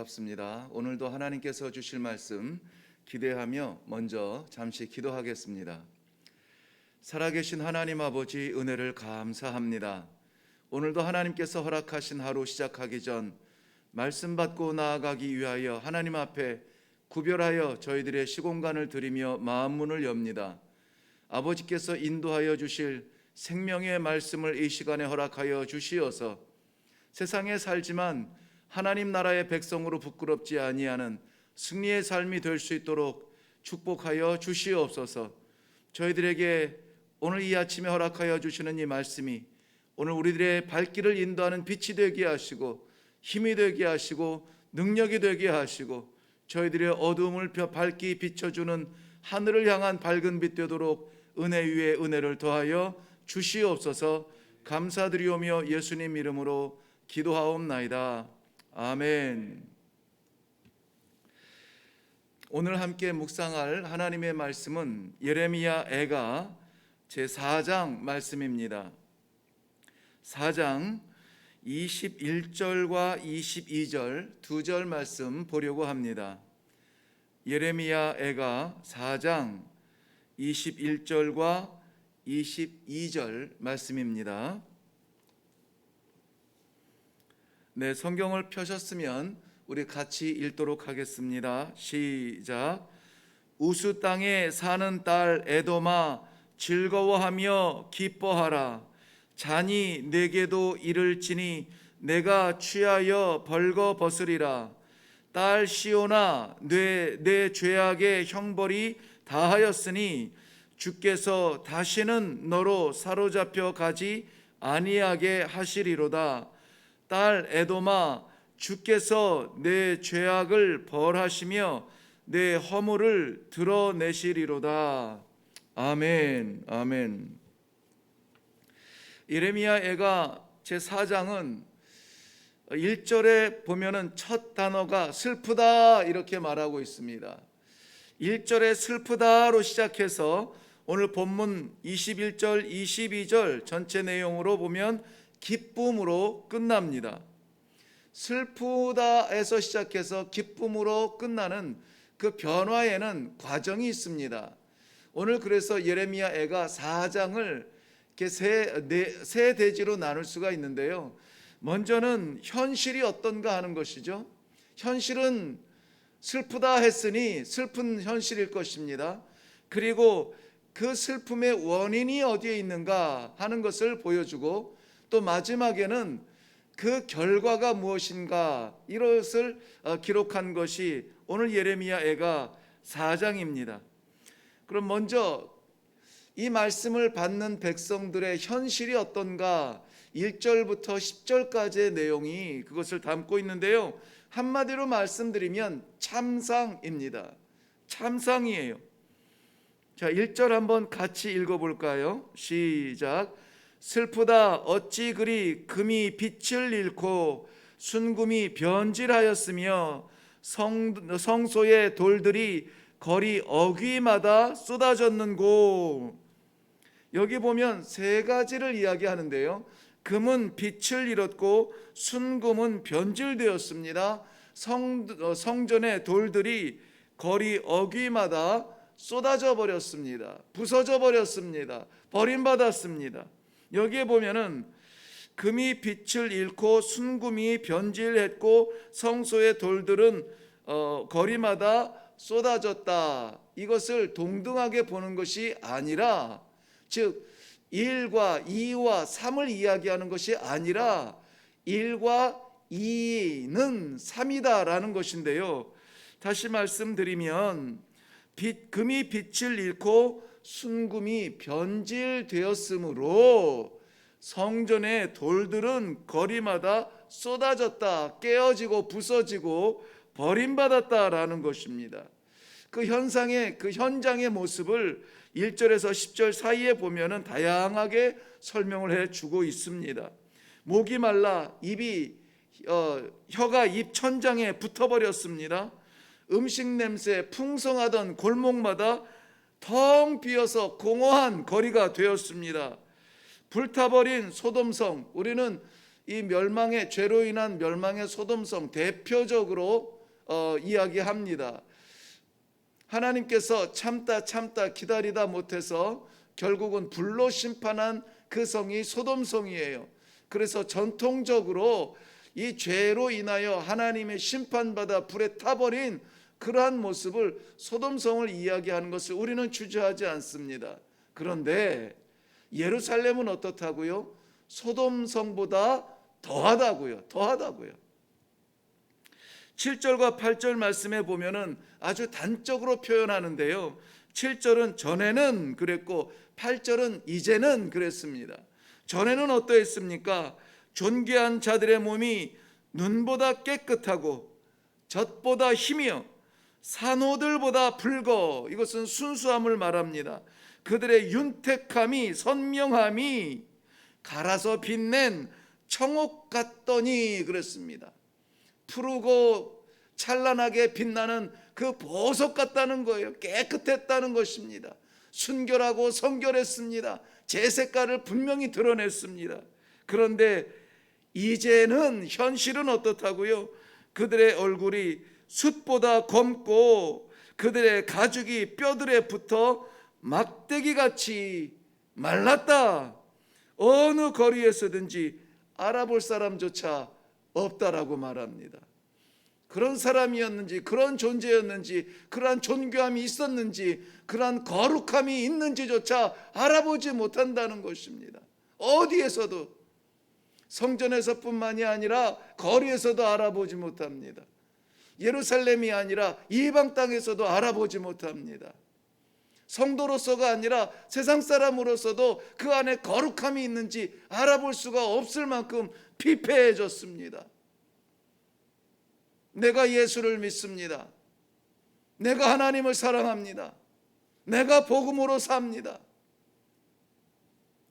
반갑습니다. 오늘도 하나님께서 주실 말씀 기대하며 먼저 잠시 기도하겠습니다. 살아계신 하나님 아버지, 은혜를 감사합니다. 오늘도 하나님께서 허락하신 하루 시작하기 전 말씀 받고 나아가기 위하여 하나님 앞에 구별하여 저희들의 시공간을 드리며 마음 문을 엽니다. 아버지께서 인도하여 주실 생명의 말씀을 이 시간에 허락하여 주시어서 세상에 살지만 하나님 나라의 백성으로 부끄럽지 아니하는 승리의 삶이 될 수 있도록 축복하여 주시옵소서. 저희들에게 오늘 이 아침에 허락하여 주시는 이 말씀이 오늘 우리들의 발길을 인도하는 빛이 되게 하시고 힘이 되게 하시고 능력이 되게 하시고 저희들의 어두움을 밝게 비춰주는 하늘을 향한 밝은 빛 되도록 은혜 위에 은혜를 더하여 주시옵소서. 감사드리오며 예수님 이름으로 기도하옵나이다. 아멘. 오늘 함께 묵상할 하나님의 말씀은 예레미야 애가 제4장 말씀입니다. 4장 21절과 22절 두 절 말씀 보려고 합니다. 예레미야 애가 4장 21절과 22절 말씀입니다. 네, 성경을 펴셨으면 우리 같이 읽도록 하겠습니다. 시작. 우스 땅에 사는 딸 에돔아, 즐거워하며 기뻐하라. 잔이 내게도 이를지니 내가 취하여 벌거벗으리라. 딸 시온아, 내 죄악의 형벌이 다하였으니 주께서 다시는 너로 사로잡혀 가지 아니하게 하시리로다. 딸 에돔아, 주께서 내 죄악을 벌하시며 내 허물을 드러내시리로다. 아멘. 아멘. 예레미야 애가 제4장은 1절에 보면은 첫 단어가 슬프다 이렇게 말하고 있습니다. 1절에 슬프다로 시작해서 오늘 본문 21절, 22절 전체 내용으로 보면 기쁨으로 끝납니다. 슬프다에서 시작해서 기쁨으로 끝나는 그 변화에는 과정이 있습니다. 오늘 그래서 예레미야 애가 4장을 이렇게 세 대지로 나눌 수가 있는데요. 먼저는 현실이 어떤가 하는 것이죠. 현실은 슬프다 했으니 슬픈 현실일 것입니다. 그리고 그 슬픔의 원인이 어디에 있는가 하는 것을 보여주고 또 마지막에는 그 결과가 무엇인가 이것을 기록한 것이 오늘 예레미야 애가 4장입니다. 그럼 먼저 이 말씀을 받는 백성들의 현실이 어떤가 1절부터 10절까지의 내용이 그것을 담고 있는데요. 한마디로 말씀드리면 참상입니다. 참상이에요. 자, 1절 한번 같이 읽어볼까요? 시작. 슬프다 어찌 그리 금이 빛을 잃고 순금이 변질하였으며 성소의 돌들이 거리 어귀마다 쏟아졌는고. 여기 보면 세 가지를 이야기하는데요. 금은 빛을 잃었고 순금은 변질되었습니다. 성전의 돌들이 거리 어귀마다 쏟아져 버렸습니다. 부서져 버렸습니다. 버림받았습니다. 여기에 보면은 금이 빛을 잃고 순금이 변질했고 성소의 돌들은 거리마다 쏟아졌다. 이것을 동등하게 보는 것이 아니라, 즉 1과 2와 3을 이야기하는 것이 아니라 1과 2는 3이다라는 것인데요. 다시 말씀드리면 금이 빛을 잃고 순금이 변질되었으므로 성전의 돌들은 거리마다 쏟아졌다, 깨어지고 부서지고 버림받았다라는 것입니다. 그 현장의 모습을 1절에서 10절 사이에 보면은 다양하게 설명을 해주고 있습니다. 목이 말라 혀가 입 천장에 붙어버렸습니다. 음식 냄새 풍성하던 골목마다 텅 비어서 공허한 거리가 되었습니다. 불타버린 소돔성, 우리는 이 멸망의 죄로 인한 멸망의 소돔성 대표적으로 이야기합니다. 하나님께서 참다 기다리다 못해서 결국은 불로 심판한 그 성이 소돔성이에요. 그래서 전통적으로 이 죄로 인하여 하나님의 심판받아 불에 타버린 그러한 모습을 소돔성을 이야기하는 것을 우리는 주저하지 않습니다. 그런데 예루살렘은 어떻다고요? 소돔성보다 더하다고요. 7절과 8절 말씀에 보면은 아주 단적으로 표현하는데요. 7절은 전에는 그랬고 8절은 이제는 그랬습니다. 전에는 어떠했습니까? 존귀한 자들의 몸이 눈보다 깨끗하고 젖보다 희미여 산호들보다 붉어. 이것은 순수함을 말합니다. 그들의 윤택함이 선명함이 갈아서 빛낸 청옥 같더니 그랬습니다. 푸르고 찬란하게 빛나는 그 보석 같다는 거예요. 깨끗했다는 것입니다. 순결하고 성결했습니다. 제 색깔을 분명히 드러냈습니다. 그런데 이제는 현실은 어떻다고요? 그들의 얼굴이 숯보다 검고 그들의 가죽이 뼈들에 붙어 막대기같이 말랐다. 어느 거리에서든지 알아볼 사람조차 없다라고 말합니다. 그런 사람이었는지, 그런 존재였는지, 그러한 존귀함이 있었는지, 그러한 거룩함이 있는지조차 알아보지 못한다는 것입니다. 어디에서도, 성전에서뿐만이 아니라 거리에서도 알아보지 못합니다. 예루살렘이 아니라 이방 땅에서도 알아보지 못합니다. 성도로서가 아니라 세상 사람으로서도 그 안에 거룩함이 있는지 알아볼 수가 없을 만큼 피폐해졌습니다. 내가 예수를 믿습니다. 내가 하나님을 사랑합니다. 내가 복음으로 삽니다.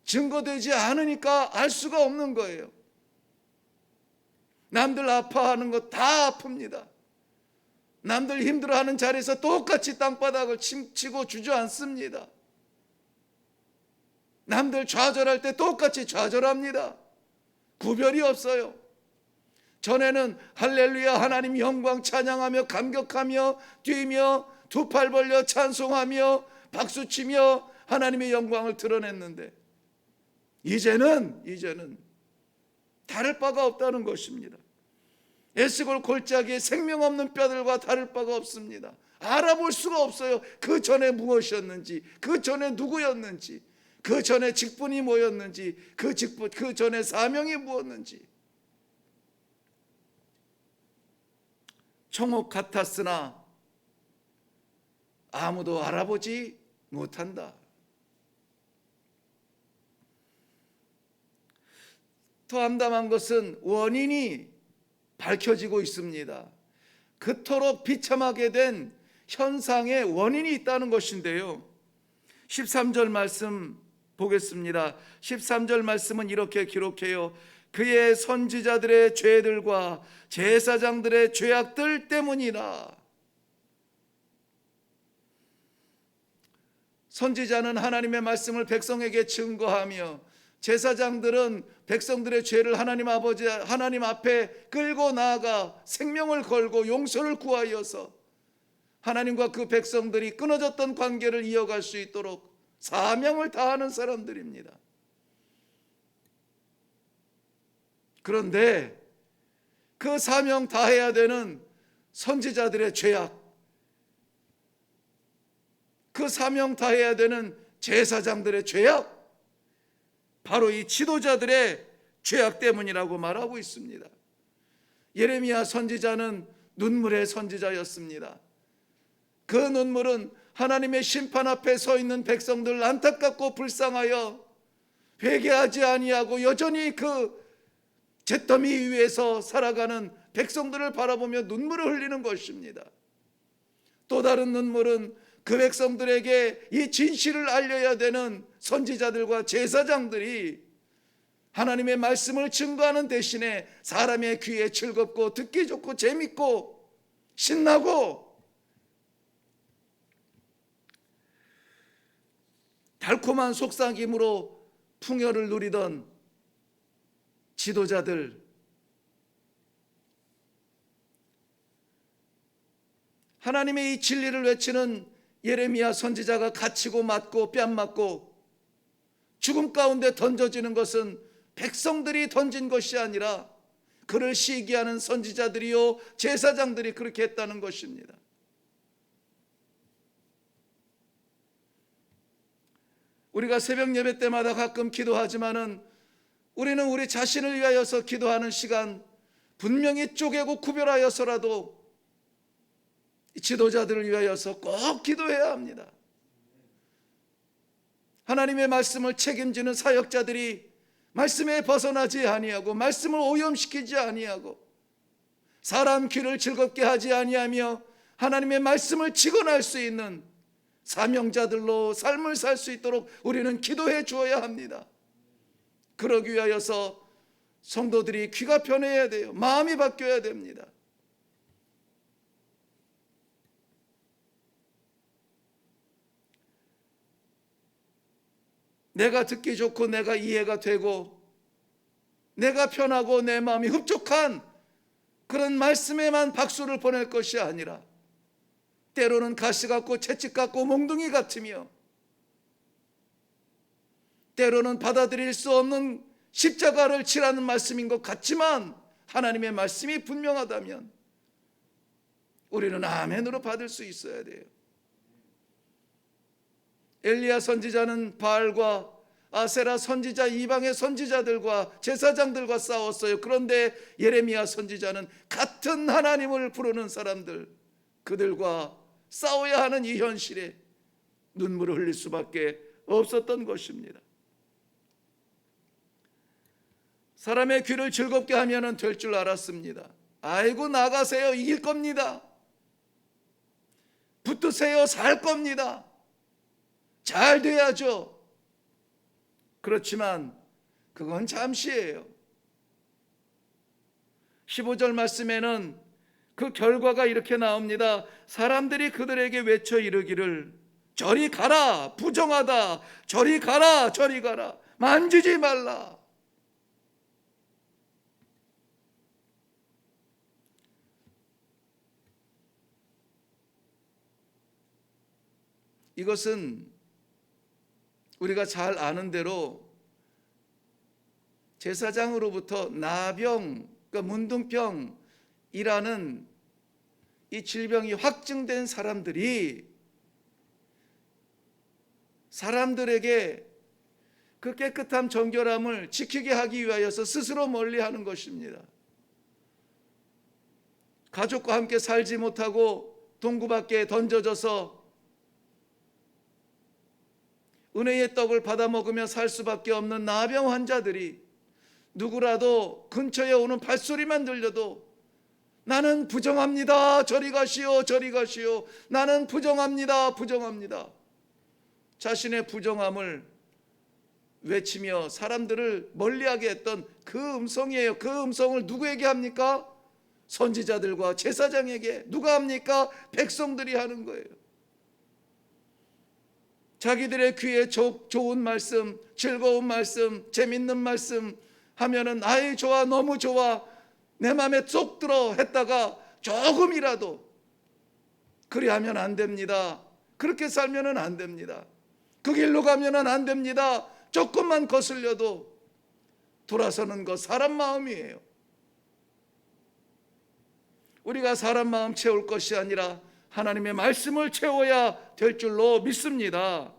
증거되지 않으니까 알 수가 없는 거예요. 남들 아파하는 거 다 아픕니다. 남들 힘들어하는 자리에서 똑같이 땅바닥을 치고 주저앉습니다. 남들 좌절할 때 똑같이 좌절합니다. 구별이 없어요. 전에는 할렐루야 하나님 영광 찬양하며 감격하며 뛰며 두 팔 벌려 찬송하며 박수치며 하나님의 영광을 드러냈는데 이제는 다를 바가 없다는 것입니다. 에스골 골짜기에 생명 없는 뼈들과 다를 바가 없습니다. 알아볼 수가 없어요. 그 전에 무엇이었는지, 그 전에 누구였는지, 그 전에 직분이 뭐였는지, 그 전에 사명이 무엇인지. 청옥 같았으나 아무도 알아보지 못한다. 더 암담한 것은 원인이 밝혀지고 있습니다. 그토록 비참하게 된 현상의 원인이 있다는 것인데요. 13절 말씀 보겠습니다. 13절 말씀은 이렇게 기록해요. 그의 선지자들의 죄들과 제사장들의 죄악들 때문이라. 선지자는 하나님의 말씀을 백성에게 증거하며 제사장들은 백성들의 죄를 하나님 앞에 끌고 나아가 생명을 걸고 용서를 구하여서 하나님과 그 백성들이 끊어졌던 관계를 이어갈 수 있도록 사명을 다하는 사람들입니다. 그런데 그 사명 다해야 되는 선지자들의 죄악, 그 사명 다해야 되는 제사장들의 죄악, 바로 이 지도자들의 죄악 때문이라고 말하고 있습니다. 예레미야 선지자는 눈물의 선지자였습니다. 그 눈물은 하나님의 심판 앞에 서 있는 백성들 안타깝고 불쌍하여 회개하지 아니하고 여전히 그 잿더미 위에서 살아가는 백성들을 바라보며 눈물을 흘리는 것입니다. 또 다른 눈물은 그 백성들에게 이 진실을 알려야 되는 선지자들과 제사장들이 하나님의 말씀을 증거하는 대신에 사람의 귀에 즐겁고 듣기 좋고 재밌고 신나고 달콤한 속삭임으로 풍요를 누리던 지도자들, 하나님의 이 진리를 외치는 예레미야 선지자가 갇히고 맞고 뺨 맞고 죽음 가운데 던져지는 것은 백성들이 던진 것이 아니라 그를 시기하는 선지자들이요 제사장들이 그렇게 했다는 것입니다. 우리가 새벽 예배 때마다 가끔 기도하지만은 우리는 우리 자신을 위하여서 기도하는 시간 분명히 쪼개고 구별하여서라도 지도자들을 위하여서 꼭 기도해야 합니다. 하나님의 말씀을 책임지는 사역자들이 말씀에 벗어나지 아니하고 말씀을 오염시키지 아니하고 사람 귀를 즐겁게 하지 아니하며 하나님의 말씀을 직언할 수 있는 사명자들로 삶을 살 수 있도록 우리는 기도해 주어야 합니다. 그러기 위하여서 성도들이 귀가 편해야 돼요. 마음이 바뀌어야 됩니다. 내가 듣기 좋고 내가 이해가 되고 내가 편하고 내 마음이 흡족한 그런 말씀에만 박수를 보낼 것이 아니라 때로는 가시 같고 채찍 같고 몽둥이 같으며 때로는 받아들일 수 없는 십자가를 치라는 말씀인 것 같지만 하나님의 말씀이 분명하다면 우리는 아멘으로 받을 수 있어야 돼요. 엘리야 선지자는 바알과 아세라 선지자 이방의 선지자들과 제사장들과 싸웠어요. 그런데 예레미야 선지자는 같은 하나님을 부르는 사람들, 그들과 싸워야 하는 이 현실에 눈물을 흘릴 수밖에 없었던 것입니다. 사람의 귀를 즐겁게 하면 될 줄 알았습니다. 아이고 나가세요, 이길 겁니다. 붙으세요, 살 겁니다. 잘 돼야죠. 그렇지만 그건 잠시예요. 15절 말씀에는 그 결과가 이렇게 나옵니다. 사람들이 그들에게 외쳐 이르기를 저리 가라, 부정하다. 저리 가라, 저리 가라. 만지지 말라. 이것은 우리가 잘 아는 대로 제사장으로부터 나병, 그러니까 문둥병이라는 이 질병이 확증된 사람들이 사람들에게 그 깨끗함 정결함을 지키게 하기 위하여서 스스로 멀리하는 것입니다. 가족과 함께 살지 못하고 동구 밖에 던져져서 은혜의 떡을 받아 먹으며 살 수밖에 없는 나병 환자들이 누구라도 근처에 오는 발소리만 들려도 나는 부정합니다. 저리 가시오, 저리 가시오. 나는 부정합니다, 부정합니다. 자신의 부정함을 외치며 사람들을 멀리하게 했던 그 음성이에요. 그 음성을 누구에게 합니까? 선지자들과 제사장에게. 누가 합니까? 백성들이 하는 거예요. 자기들의 귀에 좋은 말씀, 즐거운 말씀, 재밌는 말씀 하면은 아이 좋아, 너무 좋아, 내 마음에 쏙 들어 했다가 조금이라도 그리하면 안 됩니다. 그렇게 살면은 안 됩니다. 그 길로 가면은 안 됩니다. 조금만 거슬려도 돌아서는 것 사람 마음이에요. 우리가 사람 마음 채울 것이 아니라 하나님의 말씀을 채워야 될 줄로 믿습니다.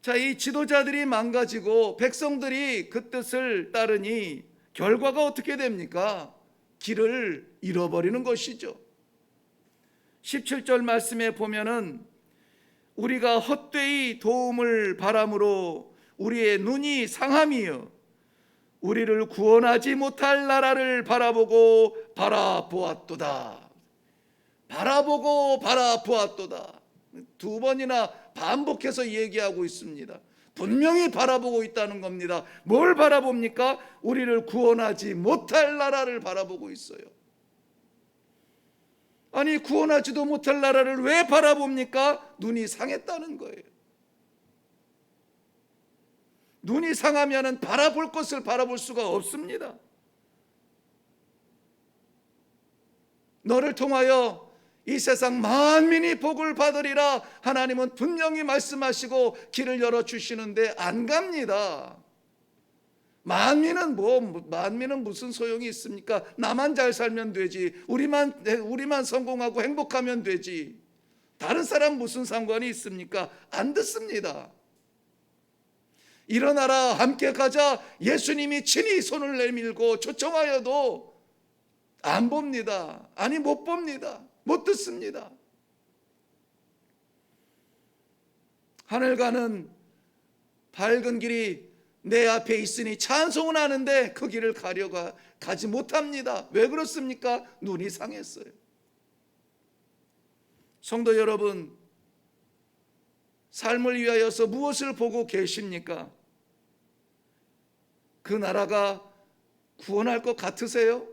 자, 이 지도자들이 망가지고 백성들이 그 뜻을 따르니 결과가 어떻게 됩니까? 길을 잃어버리는 것이죠. 17절 말씀에 보면은 우리가 헛되이 도움을 바람으로 우리의 눈이 상함이여 우리를 구원하지 못할 나라를 바라보고 바라보았도다. 바라보고 바라보았도다. 두 번이나 반복해서 얘기하고 있습니다. 분명히 바라보고 있다는 겁니다. 뭘 바라봅니까? 우리를 구원하지 못할 나라를 바라보고 있어요. 아니, 구원하지도 못할 나라를 왜 바라봅니까? 눈이 상했다는 거예요. 눈이 상하면은 바라볼 것을 바라볼 수가 없습니다. 너를 통하여 이 세상 만민이 복을 받으리라 하나님은 분명히 말씀하시고 길을 열어주시는데 안 갑니다. 만민은 무슨 소용이 있습니까? 나만 잘 살면 되지. 우리만 성공하고 행복하면 되지. 다른 사람 무슨 상관이 있습니까? 안 듣습니다. 일어나라 함께 가자 예수님이 친히 손을 내밀고 초청하여도 안 봅니다. 아니 못 봅니다. 못 듣습니다. 하늘 가는 밝은 길이 내 앞에 있으니 찬송은 하는데 그 길을 가지 못합니다. 왜 그렇습니까? 눈이 상했어요. 성도 여러분, 삶을 위하여서 무엇을 보고 계십니까? 그 나라가 구원할 것 같으세요?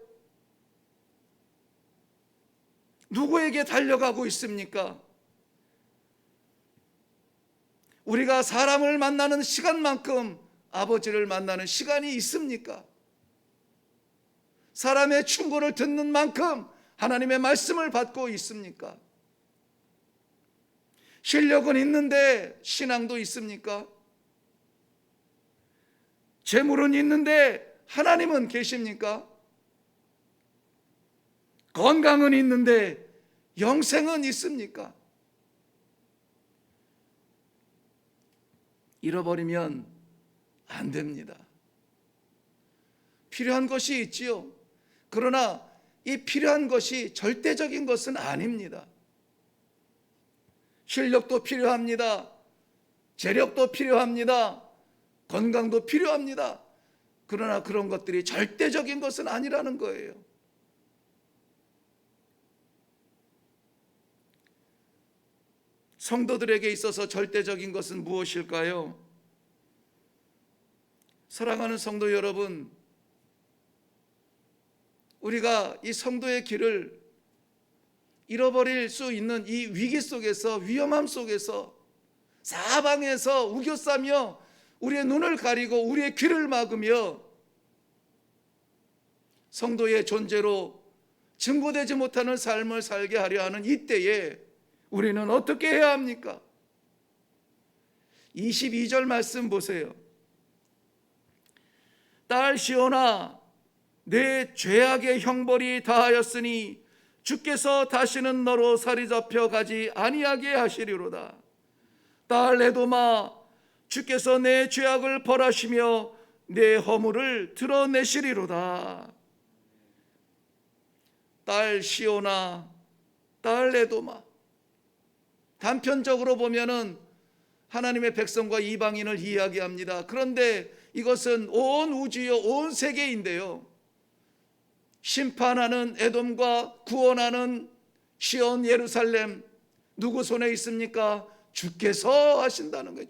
누구에게 달려가고 있습니까? 우리가 사람을 만나는 시간만큼 아버지를 만나는 시간이 있습니까? 사람의 충고를 듣는 만큼 하나님의 말씀을 받고 있습니까? 실력은 있는데 신앙도 있습니까? 재물은 있는데 하나님은 계십니까? 건강은 있는데 영생은 있습니까? 잃어버리면 안 됩니다. 필요한 것이 있지요. 그러나 이 필요한 것이 절대적인 것은 아닙니다. 실력도 필요합니다. 재력도 필요합니다. 건강도 필요합니다. 그러나 그런 것들이 절대적인 것은 아니라는 거예요. 성도들에게 있어서 절대적인 것은 무엇일까요? 사랑하는 성도 여러분, 우리가 이 성도의 길을 잃어버릴 수 있는 이 위기 속에서, 위험함 속에서, 사방에서 우겨싸며 우리의 눈을 가리고 우리의 귀를 막으며 성도의 존재로 증거되지 못하는 삶을 살게 하려 하는 이때에 우리는 어떻게 해야 합니까? 22절 말씀 보세요. 딸 시온아, 내 죄악의 형벌이 다하였으니 주께서 다시는 너로 살이 잡혀 가지 아니하게 하시리로다. 딸 에돔아, 주께서 내 죄악을 벌하시며 내 허물을 드러내시리로다. 딸 시온아, 딸 에돔아. 단편적으로 보면은 하나님의 백성과 이방인을 이야기합니다. 그런데 이것은 온 우주요, 온 세계인데요. 심판하는 에돔과 구원하는 시온 예루살렘, 누구 손에 있습니까? 주께서 하신다는 거예요.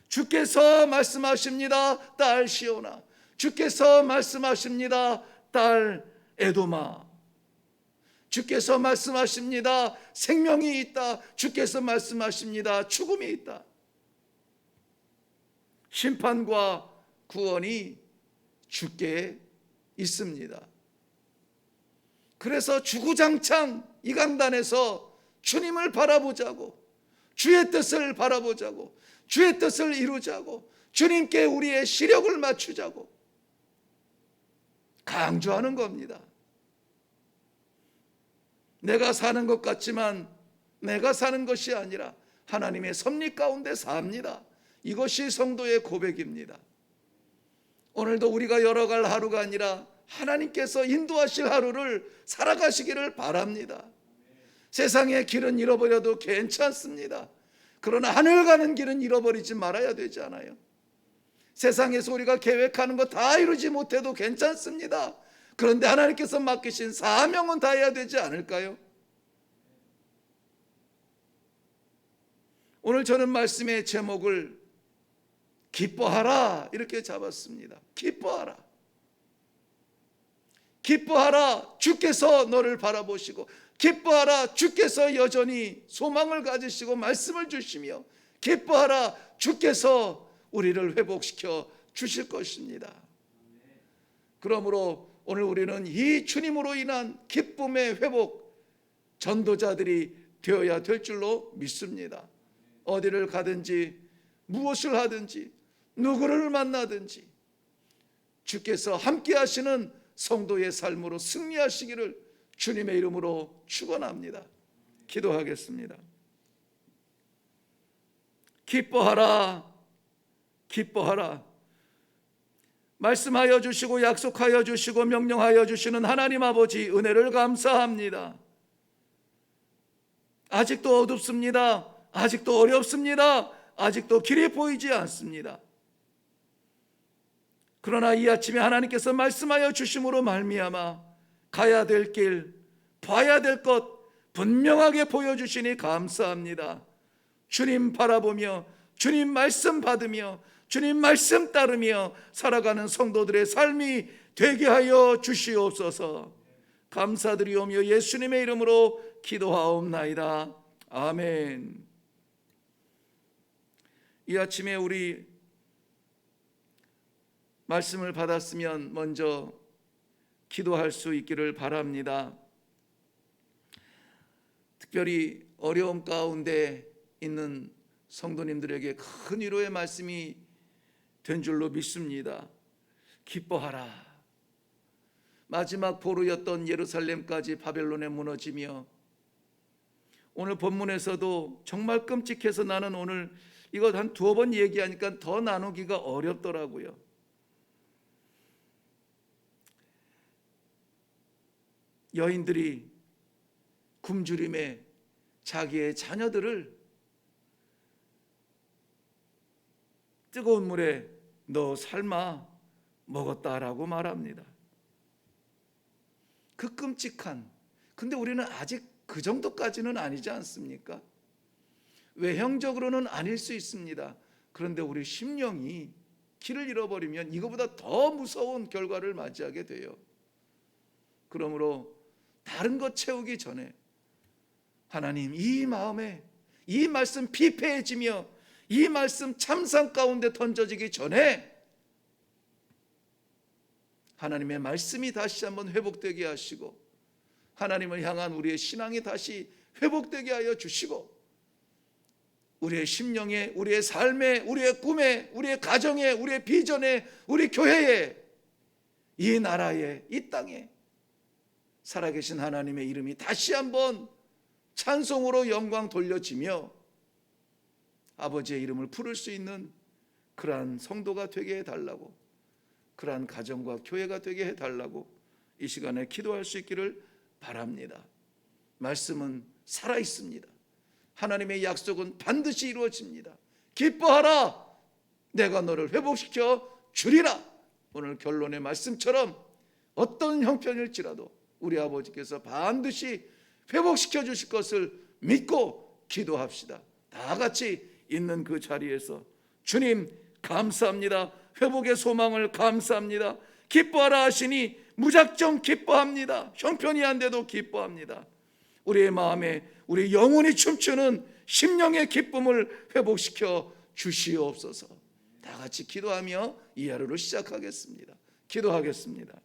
주께서 말씀하십니다. 딸 시온아. 주께서 말씀하십니다. 딸 에돔아. 주께서 말씀하십니다. 생명이 있다. 주께서 말씀하십니다. 죽음이 있다. 심판과 구원이 주께 있습니다. 그래서 주구장창 이 강단에서 주님을 바라보자고, 주의 뜻을 바라보자고, 주의 뜻을 이루자고, 주님께 우리의 시력을 맞추자고 강조하는 겁니다. 내가 사는 것 같지만 내가 사는 것이 아니라 하나님의 섭리 가운데 삽니다. 이것이 성도의 고백입니다. 오늘도 우리가 열어갈 하루가 아니라 하나님께서 인도하실 하루를 살아가시기를 바랍니다. 세상의 길은 잃어버려도 괜찮습니다. 그러나 하늘 가는 길은 잃어버리지 말아야 되지 않아요? 세상에서 우리가 계획하는 거 다 이루지 못해도 괜찮습니다. 그런데 하나님께서 맡기신 사명은 다 해야 되지 않을까요? 오늘 저는 말씀의 제목을 기뻐하라 이렇게 잡았습니다. 기뻐하라. 기뻐하라. 주께서 너를 바라보시고, 기뻐하라. 주께서 여전히 소망을 가지시고 말씀을 주시며, 기뻐하라. 주께서 우리를 회복시켜 주실 것입니다. 그러므로 오늘 우리는 이 주님으로 인한 기쁨의 회복 전도자들이 되어야 될 줄로 믿습니다. 어디를 가든지 무엇을 하든지 누구를 만나든지 주께서 함께 하시는 성도의 삶으로 승리하시기를 주님의 이름으로 축원합니다. 기도하겠습니다. 기뻐하라, 기뻐하라. 말씀하여 주시고 약속하여 주시고 명령하여 주시는 하나님 아버지, 은혜를 감사합니다. 아직도 어둡습니다. 아직도 어렵습니다. 아직도 길이 보이지 않습니다. 그러나 이 아침에 하나님께서 말씀하여 주심으로 말미암아 가야 될 길, 봐야 될 것 분명하게 보여주시니 감사합니다. 주님 바라보며 주님 말씀 받으며 주님 말씀 따르며 살아가는 성도들의 삶이 되게 하여 주시옵소서. 감사드리오며 예수님의 이름으로 기도하옵나이다. 아멘. 이 아침에 우리 말씀을 받았으면 먼저 기도할 수 있기를 바랍니다. 특별히 어려움 가운데 있는 성도님들에게 큰 위로의 말씀이 된 줄로 믿습니다. 기뻐하라. 마지막 보루였던 예루살렘까지 바벨론에 무너지며, 오늘 본문에서도 정말 끔찍해서 나는 오늘 이거 한 두어 번 얘기하니까 더 나누기가 어렵더라고요. 여인들이 굶주림에 자기의 자녀들을 뜨거운 물에 넣어 삶아 먹었다라고 말합니다. 그 끔찍한, 근데 우리는 아직 그 정도까지는 아니지 않습니까? 외형적으로는 아닐 수 있습니다. 그런데 우리 심령이 길을 잃어버리면 이거보다 더 무서운 결과를 맞이하게 돼요. 그러므로 다른 것 채우기 전에 하나님, 이 마음에 이 말씀 피폐해지며 이 말씀 참상 가운데 던져지기 전에 하나님의 말씀이 다시 한번 회복되게 하시고, 하나님을 향한 우리의 신앙이 다시 회복되게 하여 주시고, 우리의 심령에, 우리의 삶에, 우리의 꿈에, 우리의 가정에, 우리의 비전에, 우리 교회에, 이 나라에, 이 땅에 살아계신 하나님의 이름이 다시 한번 찬송으로 영광 돌려지며 아버지의 이름을 부를 수 있는 그러한 성도가 되게 해달라고, 그러한 가정과 교회가 되게 해달라고 이 시간에 기도할 수 있기를 바랍니다. 말씀은 살아있습니다. 하나님의 약속은 반드시 이루어집니다. 기뻐하라, 내가 너를 회복시켜 주리라. 오늘 결론의 말씀처럼 어떤 형편일지라도 우리 아버지께서 반드시 회복시켜 주실 것을 믿고 기도합시다. 다 같이 있는 그 자리에서 주님 감사합니다. 회복의 소망을 감사합니다. 기뻐하라 하시니 무작정 기뻐합니다. 형편이 안 돼도 기뻐합니다. 우리의 마음에, 우리 영혼이 춤추는 심령의 기쁨을 회복시켜 주시옵소서. 다 같이 기도하며 이 하루를 시작하겠습니다. 기도하겠습니다.